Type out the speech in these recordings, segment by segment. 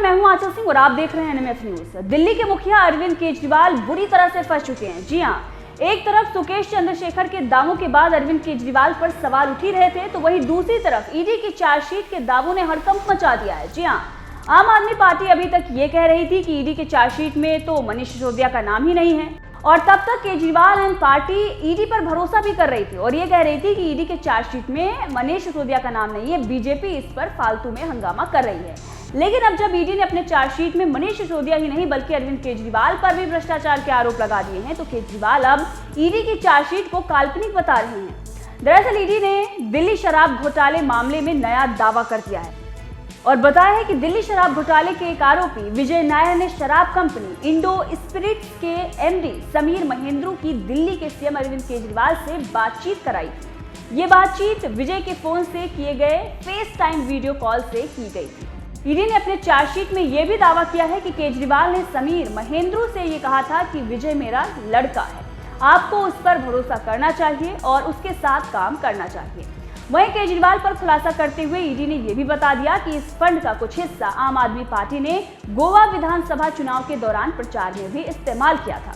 मैं हूं आंचल सिंह और आप देख रहे हैं एनएमएफ न्यूज। दिल्ली के मुखिया अरविंद केजरीवाल बुरी तरह से फंस चुके हैं। जी हां, एक तरफ सुकेश चंद्रशेखर के दावों के बाद अरविंद केजरीवाल पर सवाल उठ ही रहे थे, तो वहीं दूसरी तरफ ईडी की चार्जशीट के दावों ने हड़कंप मचा दिया है। जी हां, आम आदमी पार्टी अभी तक ये कह रही थी कि ईडी के चार्जशीट में तो मनीष सिसोदिया का नाम ही नहीं है, और तब तक केजरीवाल एंड पार्टी ईडी पर भरोसा भी कर रही थी और ये कह रही थी कि ईडी के चार्जशीट में मनीष सिसोदिया का नाम नहीं है, बीजेपी इस पर फालतू में हंगामा कर रही है। लेकिन अब जब ईडी ने अपने चार्जशीट में मनीष सिसोदिया ही नहीं बल्कि अरविंद केजरीवाल पर भी भ्रष्टाचार के आरोप लगा दिए हैं, तो केजरीवाल अब ईडी की चार्जशीट को काल्पनिक बता रहे हैं। दरअसल ईडी ने दिल्ली शराब घोटाले मामले में नया दावा कर दिया है और बताया है कि दिल्ली शराब घोटाले के एक आरोपी विजय नायर ने शराब कंपनी इंडो स्पिरिट्स के एमडी समीर महेंद्रू की दिल्ली के सीएम अरविंद केजरीवाल से बातचीत कराई थी। ये बातचीत विजय के फोन से किए गए फेस टाइम वीडियो कॉल से की गई थी। ईडी ने अपने चार्जशीट में यह भी दावा किया है कि केजरीवाल ने समीर महेंद्रू से ये कहा था कि विजय मेरा लड़का है, आपको उस पर भरोसा करना चाहिए और उसके साथ काम करना चाहिए। वहीं केजरीवाल पर खुलासा करते हुए ईडी ने यह भी बता दिया कि इस फंड का कुछ हिस्सा आम आदमी पार्टी ने गोवा विधानसभा चुनाव के दौरान प्रचार में भी इस्तेमाल किया था।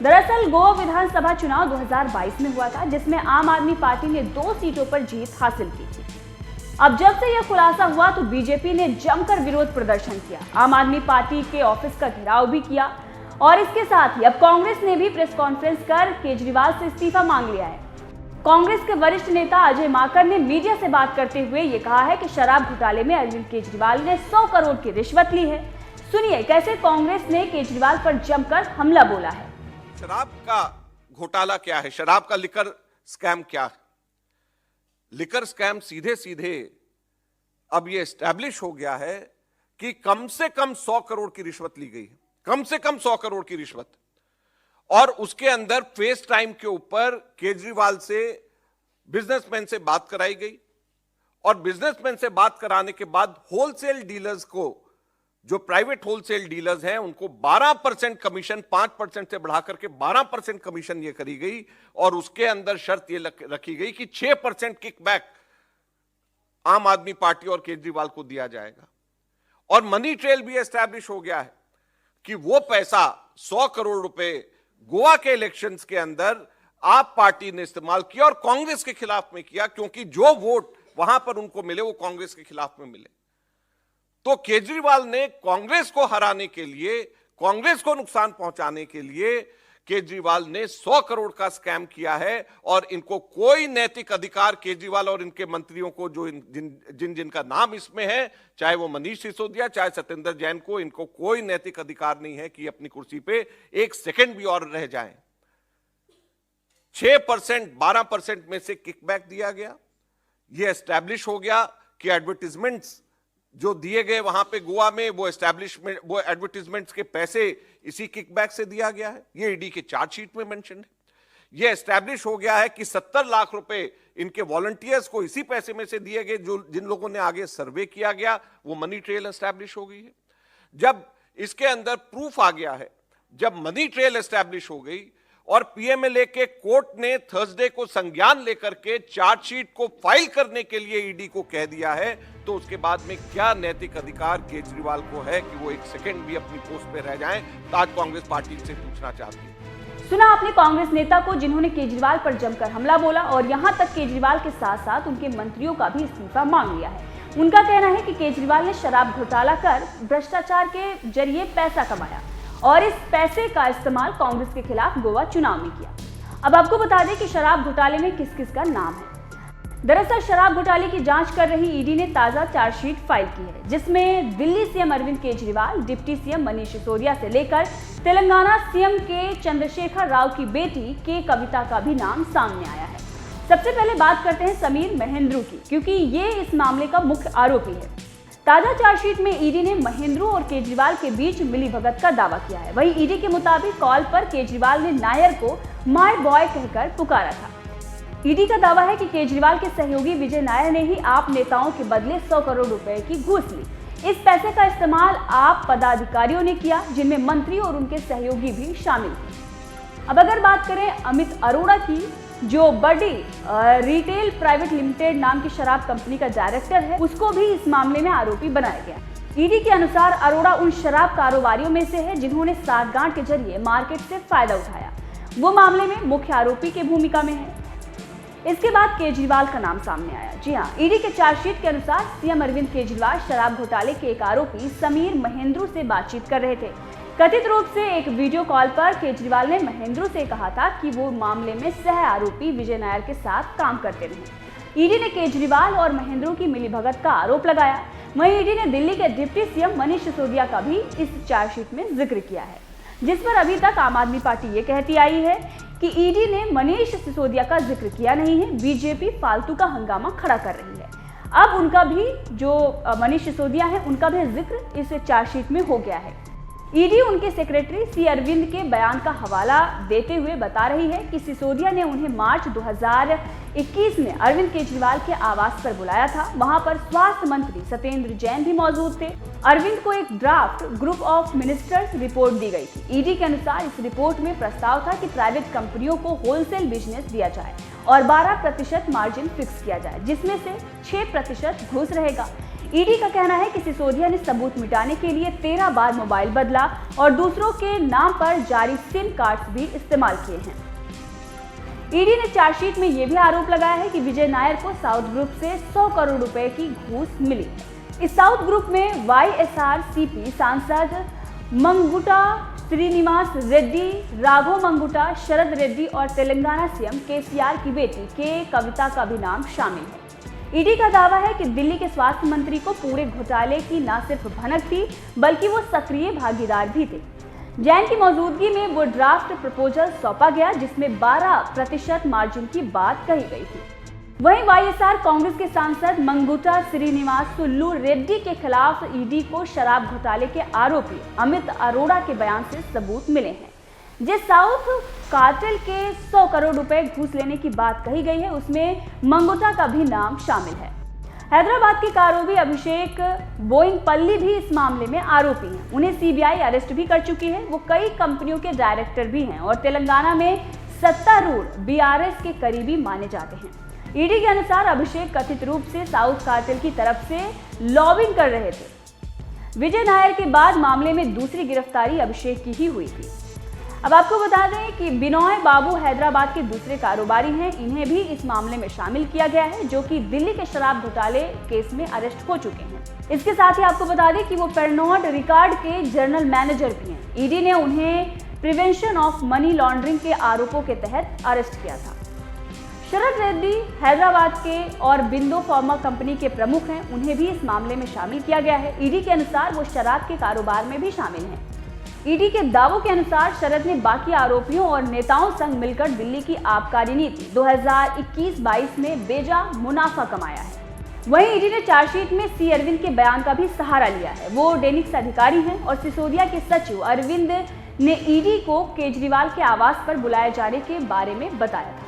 दरअसल गोवा विधानसभा चुनाव 2022 में हुआ था, जिसमें आम आदमी पार्टी ने 2 सीटों पर जीत हासिल की थी। अब जब से यह खुलासा हुआ तो बीजेपी ने जमकर विरोध प्रदर्शन किया, आम आदमी पार्टी के ऑफिस का घेराव भी किया और इसके साथ ही अब कांग्रेस ने भी प्रेस कॉन्फ्रेंस कर केजरीवाल से इस्तीफा मांग लिया है। कांग्रेस के वरिष्ठ नेता अजय माकन ने मीडिया से बात करते हुए ये कहा है कि शराब घोटाले में अरविंद केजरीवाल ने 100 करोड़ की रिश्वत ली है। सुनिए कैसे कांग्रेस ने केजरीवाल पर जमकर हमला बोला है। शराब का घोटाला क्या है, शराब का लिकर स्कैम क्या है? लिकर स्कैम सीधे सीधे अब यह एस्टैब्लिश हो गया है कि कम से कम 100 करोड़ की रिश्वत ली गई है, कम से कम 100 करोड़ की रिश्वत, और उसके अंदर फेस टाइम के ऊपर केजरीवाल से बिजनेसमैन से बात कराई गई और बिजनेसमैन से बात कराने के बाद होलसेल डीलर्स को, जो प्राइवेट होलसेल डीलर्स हैं, उनको 12% कमीशन 5% से बढ़ाकर के 12% कमीशन ये करी गई और उसके अंदर शर्त ये रखी गई कि 6% किकबैक आम आदमी पार्टी और केजरीवाल को दिया जाएगा। और मनी ट्रेल भी एस्टैब्लिश हो गया है कि वो पैसा 100 करोड़ रुपए गोवा के इलेक्शंस के अंदर आप पार्टी ने इस्तेमाल किया और कांग्रेस के खिलाफ में किया, क्योंकि जो वोट वहां पर उनको मिले वो कांग्रेस के खिलाफ में मिले। तो केजरीवाल ने कांग्रेस को हराने के लिए, कांग्रेस को नुकसान पहुंचाने के लिए केजरीवाल ने 100 करोड़ का स्कैम किया है और इनको कोई नैतिक अधिकार, केजरीवाल और इनके मंत्रियों को, जो जिनका नाम इसमें है, चाहे वो मनीष सिसोदिया चाहे सत्येंद्र जैन को, इनको कोई नैतिक अधिकार नहीं है कि अपनी कुर्सी पे एक सेकंड भी और रह जाएं। 6% 12% में से किकबैक दिया गया। यह एस्टैब्लिश हो गया कि एडवर्टीजमेंट्स जो दिए गए वहां पे गोवा में, वो एस्टैब्लिशमेंट, वो एडवर्टीजमेंट्स के पैसे इसी किकबैक से दिया गया है। ये ईडी के चार्जशीट में मेंशन है। ये एस्टैब्लिश हो गया है कि 70 लाख रुपए इनके वॉलंटियर्स को इसी पैसे में से दिए गए, जो जिन लोगों ने आगे सर्वे किया गया, वो मनी ट्रेल एस्टैब्लिश हो गई है। जब इसके अंदर प्रूफ आ गया है, जब मनी ट्रेल एस्टैब्लिश हो गई और पीएमएलए के कोर्ट ने थर्सडे को संज्ञान लेकर के चार्जशीट को फाइल करने के लिए ईडी को कह दिया है, तो उसके बाद में क्या नैतिक अधिकार केजरीवाल को है कि वो एक सेकंड भी अपनी पोस्ट पे रह जाएं? तो आज कांग्रेस पार्टी से पूछना चाहती है। सुना आपने कांग्रेस नेता को, जिन्होंने केजरीवाल पर जमकर हमला बोला और यहां तक केजरीवाल के साथ साथ उनके मंत्रियों का भी इस्तीफा मांग लिया है। उनका कहना है कि केजरीवाल ने शराब घोटाला कर भ्रष्टाचार के जरिए पैसा कमाया और इस पैसे का इस्तेमाल कांग्रेस के खिलाफ गोवा चुनाव में किया। अब आपको बता दें कि शराब घोटाले में किस किस का नाम है। दरअसल शराब घोटाले की जांच कर रही ईडी ने ताजा चार्जशीट फाइल की है, जिसमें Delhi CM Arvind Kejriwal, deputy CM Manish Sisodia से लेकर तेलंगाना सीएम के चंद्रशेखर राव की बेटी के कविता का भी नाम सामने आया है। सबसे पहले बात करते हैं समीर महेंद्रू की, क्योंकि ये इस मामले का मुख्य आरोपी है। ताजा चार्जशीट में ईडी ने महेंद्रू और केजरीवाल के बीच मिलीभगत का दावा किया है। वहीं ईडी के मुताबिक कॉल पर केजरीवाल ने नायर को माय बॉय कहकर पुकारा था। ईडी का दावा है कि केजरीवाल के सहयोगी विजय नायर ने ही आप नेताओं के बदले 100 करोड़ रुपए की घूस ली। इस पैसे का इस्तेमाल आप पदाधिकारियों ने किया, जिनमें मंत्री और उनके सहयोगी भी शामिल थे। अब अगर बात करें अमित अरोड़ा की, जो बड़ी रिटेल प्राइवेट लिमिटेड नाम की शराब कंपनी का डायरेक्टर है, उसको भी इस मामले में आरोपी बनाया गया। ईडी के अनुसार अरोड़ा उन शराब कारोबारियों में से है जिन्होंने साठगांठ के जरिए मार्केट से फायदा उठाया। वो मामले में मुख्य आरोपी की भूमिका में है। इसके बाद केजरीवाल का नाम सामने आया। जी हां, ईडी के चार्जशीट के अनुसार सीएम अरविंद केजरीवाल शराब घोटाले के एक आरोपी समीर महेंद्रू से बातचीत कर रहे थे। कथित रूप से एक वीडियो कॉल पर केजरीवाल ने महेंद्रू से कहा था कि वो मामले में सह आरोपी विजय नायर के साथ काम करते रहे। ईडी ने केजरीवाल और महेंद्रू की मिलीभगत का आरोप लगाया। वहीं ईडी ने दिल्ली के डिप्टी सीएम मनीष सिसोदिया का भी इस चार्जशीट में जिक्र किया है, जिस पर अभी तक आम आदमी पार्टी ये कहती आई है कि ईडी ने मनीष सिसोदिया का जिक्र किया नहीं है, बीजेपी फालतू का हंगामा खड़ा कर रही है। अब उनका भी, जो मनीष सिसोदिया है, उनका भी जिक्र इस चार्जशीट में हो गया है। ईडी उनके सेक्रेटरी सी अरविंद के बयान का हवाला देते हुए बता रही है कि सिसोदिया ने उन्हें मार्च 2021 में अरविंद केजरीवाल के आवास पर बुलाया था। वहां पर स्वास्थ्य मंत्री सत्येंद्र जैन भी मौजूद थे। अरविंद को एक draft group of ministers report दी गई थी। ईडी के अनुसार इस रिपोर्ट में प्रस्ताव था कि प्राइवेट कंपनियों को होलसेल बिजनेस दिया जाए और 12% मार्जिन फिक्स किया जाए, जिसमें से 6% घूस रहेगा। ईडी का कहना है कि सिसोदिया ने सबूत मिटाने के लिए 13 बार मोबाइल बदला और दूसरों के नाम पर जारी सिम कार्ड्स भी इस्तेमाल किए हैं। ईडी ने चार्जशीट में यह भी आरोप लगाया है कि विजय नायर को साउथ ग्रुप से 100 करोड़ रुपए की घूस मिली। इस साउथ ग्रुप में वाईएसआरसीपी सांसद मंगुटा श्रीनिवास रेड्डी, राघव मंगुटा, शरद रेड्डी और तेलंगाना सीएम केसीआर की बेटी के कविता का भी नाम शामिल है। ईडी का दावा है कि दिल्ली के स्वास्थ्य मंत्री को पूरे घोटाले की न सिर्फ भनक थी, बल्कि वो सक्रिय भागीदार भी थे। जैन की मौजूदगी में वो ड्राफ्ट प्रपोजल सौंपा गया, जिसमें 12% मार्जिन की बात कही गई थी। वहीं वाईएसआर कांग्रेस के सांसद मंगुटा श्रीनिवास सुल्लू रेड्डी के खिलाफ ईडी को शराब घोटाले के आरोपी अमित अरोड़ा के बयान से सबूत मिले हैं। जिस साउथ कार्टेल के 100 करोड़ रुपए घूस लेने की बात कही गई है, उसमें मंगुटा का भी नाम शामिल है। हैदराबाद के कारोबी अभिषेक बोइंगपल्ली भी इस मामले में आरोपी हैं। उन्हें सीबीआई अरेस्ट भी कर चुकी है। वो कई कंपनियों के डायरेक्टर भी हैं और तेलंगाना में सत्तारूढ़ बीआरएस के करीबी माने जाते हैं। ईडी के अनुसार अभिषेक कथित रूप से साउथ कार्टेल की तरफ से लॉबिंग कर रहे थे। विजय नायर के बाद मामले में दूसरी गिरफ्तारी अभिषेक की ही हुई थी। अब आपको बता दें कि बिनोय बाबू हैदराबाद के दूसरे कारोबारी हैं। इन्हें भी इस मामले में शामिल किया गया है, जो कि दिल्ली के शराब घोटाले केस में अरेस्ट हो चुके हैं। इसके साथ ही आपको बता दें कि वो पेरनॉट रिकॉर्ड के जनरल मैनेजर भी हैं। ईडी ने उन्हें प्रिवेंशन ऑफ मनी लॉन्ड्रिंग के आरोपों के तहत अरेस्ट किया था। शरद रेड्डी हैदराबाद के और बिंदो फार्मा कंपनी के प्रमुख हैं। उन्हें भी इस मामले में शामिल किया गया है। ईडी के अनुसार वो शराब के कारोबार में भी शामिल हैं। ईडी के दावों के अनुसार शरद ने बाकी आरोपियों और नेताओं संग मिलकर दिल्ली की आबकारी नीति 2021-22 में बेजा मुनाफा कमाया है। वहीं ईडी ने चार्जशीट में सी अरविंद के बयान का भी सहारा लिया है। वो डेनिक्स अधिकारी हैं और सिसोदिया के सचिव अरविंद ने ईडी को केजरीवाल के आवास पर बुलाए जाने के बारे में बताया था।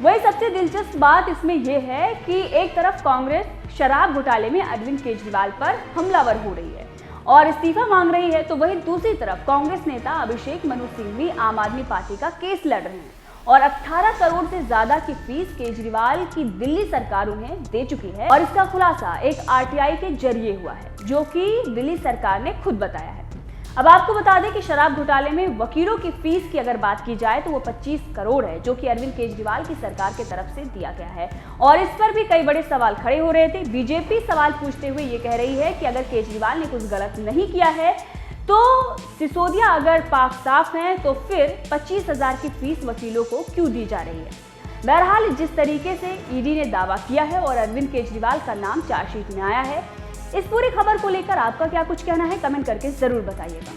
वहीं सबसे दिलचस्प बात इसमें यह है कि एक तरफ कांग्रेस शराब घोटाले में अरविंद केजरीवाल पर हमलावर हो रही है और इस्तीफा मांग रही है, तो वहीं दूसरी तरफ कांग्रेस नेता अभिषेक मनु सिंह भी आम आदमी पार्टी का केस लड़ रहे हैं और 18 करोड़ से ज्यादा की फीस केजरीवाल की दिल्ली सरकार उन्हें दे चुकी है। और इसका खुलासा एक आरटीआई के जरिए हुआ है, जो कि दिल्ली सरकार ने खुद बताया है। अब आपको बता दें कि शराब घोटाले में वकीलों की फीस की अगर बात की जाए तो वो 25 करोड़ है, जो कि अरविंद केजरीवाल की सरकार की तरफ से दिया गया है। और इस पर भी कई बड़े सवाल खड़े हो रहे थे। बीजेपी सवाल पूछते हुए ये कह रही है कि अगर केजरीवाल ने कुछ गलत नहीं किया है तो सिसोदिया अगर पाक साफ हैं तो फिर 25,000 की फीस वकीलों को क्यों दी जा रही है। बहरहाल जिस तरीके से ईडी ने दावा किया है और अरविंद केजरीवाल का नाम चार्जशीट में आया है, इस पूरी खबर को लेकर आपका क्या कुछ कहना है, कमेंट करके जरूर बताइएगा।